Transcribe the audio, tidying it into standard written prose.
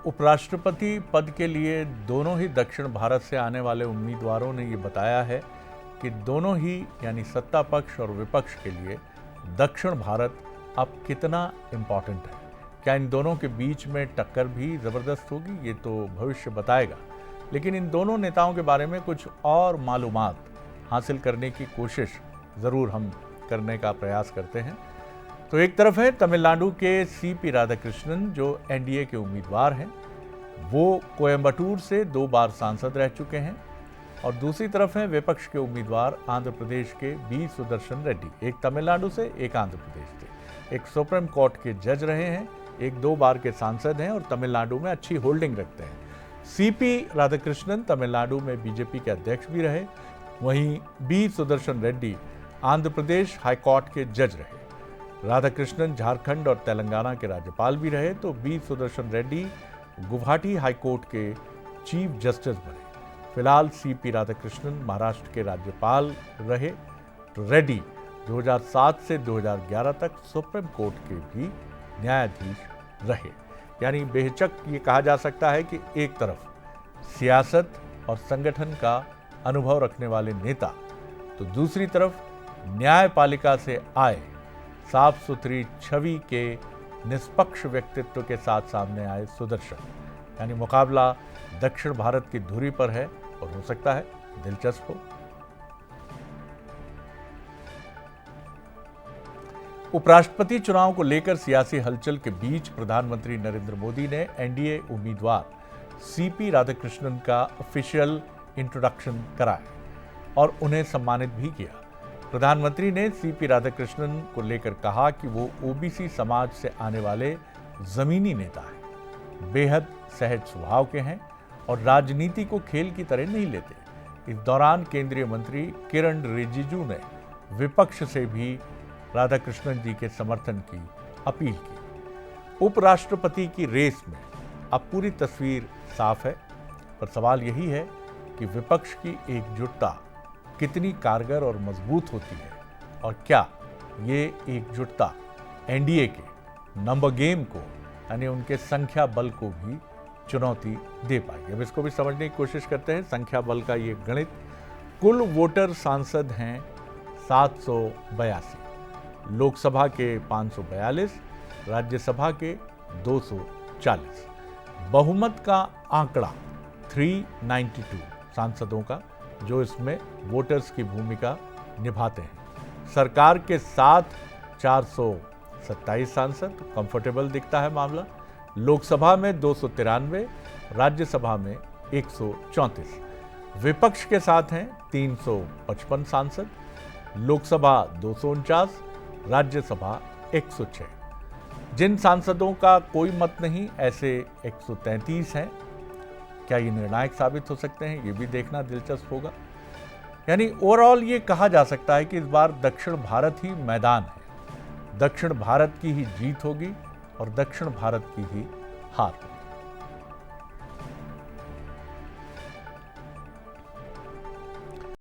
उपराष्ट्रपति पद के लिए दोनों ही दक्षिण भारत से आने वाले उम्मीदवारों ने ये बताया है कि दोनों ही यानी सत्ता पक्ष और विपक्ष के लिए दक्षिण भारत अब कितना इम्पॉर्टेंट है। क्या इन दोनों के बीच में टक्कर भी ज़बरदस्त होगी, ये तो भविष्य बताएगा। लेकिन इन दोनों नेताओं के बारे में कुछ और मालूमात हासिल करने की कोशिश ज़रूर हम करने का प्रयास करते हैं। तो एक तरफ है तमिलनाडु के सीपी राधाकृष्णन जो एनडीए के उम्मीदवार हैं, वो कोयम्बटूर से 2 बार सांसद रह चुके हैं। और दूसरी तरफ है विपक्ष के उम्मीदवार आंध्र प्रदेश के बी सुदर्शन रेड्डी, एक तमिलनाडु से एक आंध्र प्रदेश से, एक सुप्रीम कोर्ट के जज रहे हैं, एक 2 बार के सांसद हैं और तमिलनाडु में अच्छी होल्डिंग रखते हैं। सीपी राधाकृष्णन तमिलनाडु में बीजेपी के अध्यक्ष भी रहे, वहीं बी सुदर्शन रेड्डी आंध्र प्रदेश हाईकोर्ट के जज रहे। राधाकृष्णन झारखंड और तेलंगाना के राज्यपाल भी रहे, तो बी सुदर्शन रेड्डी गुवाहाटी हाईकोर्ट के चीफ जस्टिस बने। फिलहाल सीपी राधाकृष्णन महाराष्ट्र के राज्यपाल रहे, तो रेड्डी 2007 से 2011 तक सुप्रीम कोर्ट के भी न्यायाधीश रहे। यानी बेहिचक ये कहा जा सकता है कि एक तरफ सियासत और संगठन का अनुभव रखने वाले नेता, तो दूसरी तरफ न्यायपालिका से आए साफ सुथरी छवि के निष्पक्ष व्यक्तित्व के साथ सामने आए सुदर्शन। यानी मुकाबला दक्षिण भारत की धुरी पर है और हो सकता है दिलचस्प हो। उपराष्ट्रपति चुनाव को लेकर सियासी हलचल के बीच प्रधानमंत्री नरेंद्र मोदी ने एनडीए उम्मीदवार सीपी राधाकृष्णन का ऑफिशियल इंट्रोडक्शन कराया और उन्हें सम्मानित भी किया। प्रधानमंत्री ने सीपी राधाकृष्णन को लेकर कहा कि वो ओबीसी समाज से आने वाले जमीनी नेता हैं, बेहद सहज स्वभाव के हैं और राजनीति को खेल की तरह नहीं लेते। इस दौरान केंद्रीय मंत्री किरण रिजिजू ने विपक्ष से भी राधाकृष्णन जी के समर्थन की अपील की। उपराष्ट्रपति की रेस में अब पूरी तस्वीर साफ है, पर सवाल यही है कि विपक्ष की एकजुटता कितनी कारगर और मजबूत होती है और क्या ये एकजुटता एनडीए के नंबर गेम को यानी उनके संख्या बल को भी चुनौती दे पाएगी। अब इसको भी समझने की कोशिश करते हैं। संख्या बल का ये गणित, कुल वोटर सांसद हैं 782, लोकसभा के 542, राज्यसभा के 240, बहुमत का आंकड़ा 392 सांसदों का जो इसमें वोटर्स की भूमिका निभाते हैं। सरकार के साथ 427 सांसद, कंफर्टेबल दिखता है मामला। लोकसभा में 293, राज्यसभा में 134। विपक्ष के साथ हैं 355 सांसद, लोकसभा 249, राज्यसभा 106। जिन सांसदों का कोई मत नहीं, ऐसे 133 हैं। क्या ये निर्णायक साबित हो सकते हैं, ये भी देखना दिलचस्प होगा। यानी ओवरऑल ये कहा जा सकता है कि इस बार दक्षिण भारत ही मैदान है, दक्षिण भारत की ही जीत होगी और दक्षिण भारत की ही हार होगी।